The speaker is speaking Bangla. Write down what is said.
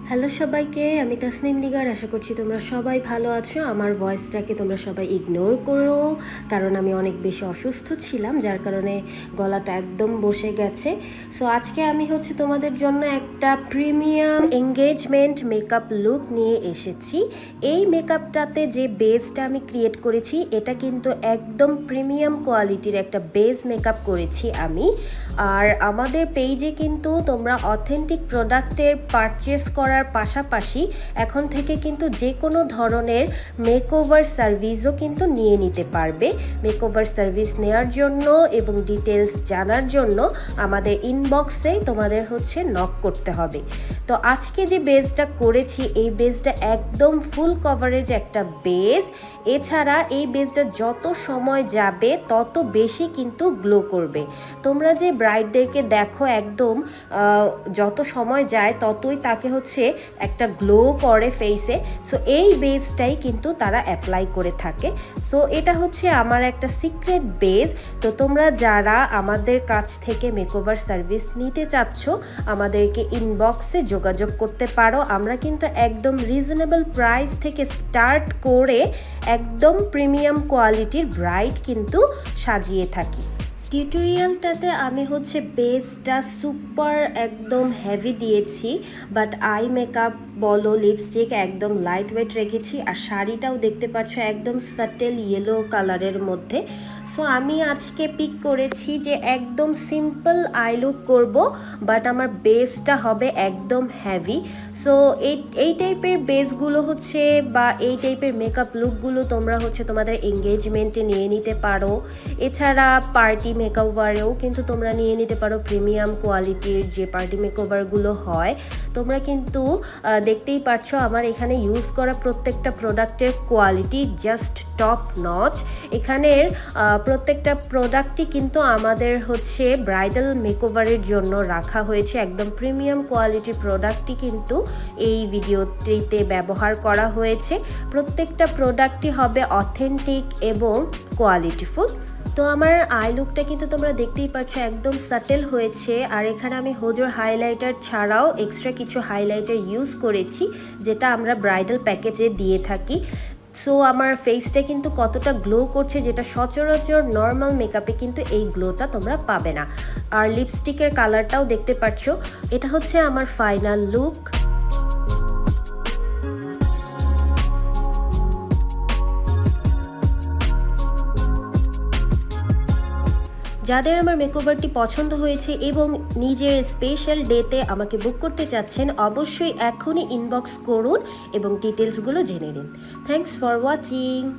হ্যালো সবাইকে, আমি তাসনিম নিগার। আশা করছি তোমরা সবাই ভালো আছো। আমার ভয়েসটাকে তোমরা সবাই ইগনোর করো, কারণ আমি অনেক বেশি অসুস্থ ছিলাম, যার কারণে গলাটা একদম বসে গেছে। সো আজকে আমি তোমাদের জন্য একটা প্রিমিয়াম এঙ্গেজমেন্ট মেকআপ লুক নিয়ে এসেছি। এই মেকআপটাতে যে বেসটা আমি ক্রিয়েট করেছি, এটা কিন্তু একদম প্রিমিয়াম কোয়ালিটির একটা বেস মেকআপ করেছি আমি। আর আমাদের পেজে কিন্তু তোমরা অথেন্টিক প্রোডাক্টের পারচেস করার পাশাপাশি এখন থেকে কিন্তু যে কোনো ধরনের মেকওভার সার্ভিসও কিন্তু নিয়ে নিতে পারবে। মেকওভার সার্ভিস নেওয়ার জন্য এবং ডিটেলস জানার জন্য আমাদের ইনবক্সে তোমাদের নক করতে হবে। তো আজকে যে বেসটা করেছি, এই বেসটা একদম ফুল কভারেজ একটা বেস। এছাড়া এই বেসটা যত সময় যাবে তত বেশি কিন্তু গ্লো করবে। তোমরা যে ব্রাইডদেরকে দেখো একদম যত সময় যায় ততই তাকে একটা গ্লো করে ফেসে। সো এই বেসটাই কিন্তু তারা অ্যাপ্লাই করে থাকে। সো এটা আমার একটা সিক্রেট বেস। তো তোমরা যারা আমাদের কাছ থেকে মেকওভার সার্ভিস নিতে চাচ্ছ, আমাদেরকে ইনবক্সে যোগাযোগ করতে পারো। আমরা কিন্তু একদম রিজনেবল প্রাইস থেকে স্টার্ট করে একদম প্রিমিয়াম কোয়ালিটির ব্রাইড কিন্তু সাজিয়ে থাকি। টিউটোরিয়ালটাতে আমি বেসটা সুপার একদম হেভি দিয়েছি, বাট আই মেকআপ বলো, লিপস্টিক একদম লাইট ওয়েট রেখেছি। আর শাড়িটাও দেখতে পাচ্ছ একদম সাটেল ইয়েলো কালারের মধ্যে। সো আমি আজকে পিক করেছি যে একদম সিম্পল আই লুক করব, বাট আমার বেসটা হবে একদম হেভি। সো এই টাইপের বেসগুলো বা এই টাইপের মেকআপ লুকগুলো তোমরা তোমাদের এঙ্গেজমেন্টে নিয়ে নিতে পারো। এছাড়া পার্টি মেকওভারেও কিন্তু তোমরা নিয়ে নিতে পারো। প্রিমিয়াম কোয়ালিটির যে পার্টি মেকওভারগুলো হয়, তোমরা কিন্তু দেখতেই পাচ্ছ আমার এখানে ইউজ করা প্রত্যেকটা প্রোডাক্টের কোয়ালিটি জাস্ট টপ নচ। এখানের প্রত্যেকটা প্রোডাক্টই কিন্তু আমাদের ব্রাইডাল মেকওভারের জন্য রাখা হয়েছে। একদম প্রিমিয়াম কোয়ালিটির প্রোডাক্টই কিন্তু এই ভিডিওটিতে ব্যবহার করা হয়েছে। প্রত্যেকটা প্রোডাক্টই হবে অথেন্টিক এবং কোয়ালিটিফুল। তো আমার আই লুকটা কিন্তু তোমরা দেখতেই পাচ্ছ একদম সাটেল হয়েছে। আর এখানে আমি হোজোর হাইলাইটার ছাড়াও এক্সট্রা কিছু হাইলাইটার ইউজ করেছি, যেটা আমরা ব্রাইডাল প্যাকেজে দিয়ে থাকি। সো আমার ফেসটা কিন্তু কতটা গ্লো করছে, যেটা সচরাচর নর্মাল মেকআপে কিন্তু এই গ্লোটা তোমরা পাবে না। আর লিপস্টিকের কালারটাও দেখতে পাচ্ছ। এটা আমার ফাইনাল লুক। যাদের আমার মেকওভারটি পছন্দ হয়েছে এবং নিজের স্পেশাল ডেতে আমাকে বুক করতে চাচ্ছেন, অবশ্যই এখনই ইনবক্স করুন এবং ডিটেলসগুলো জেনে নিন। Thanks for watching.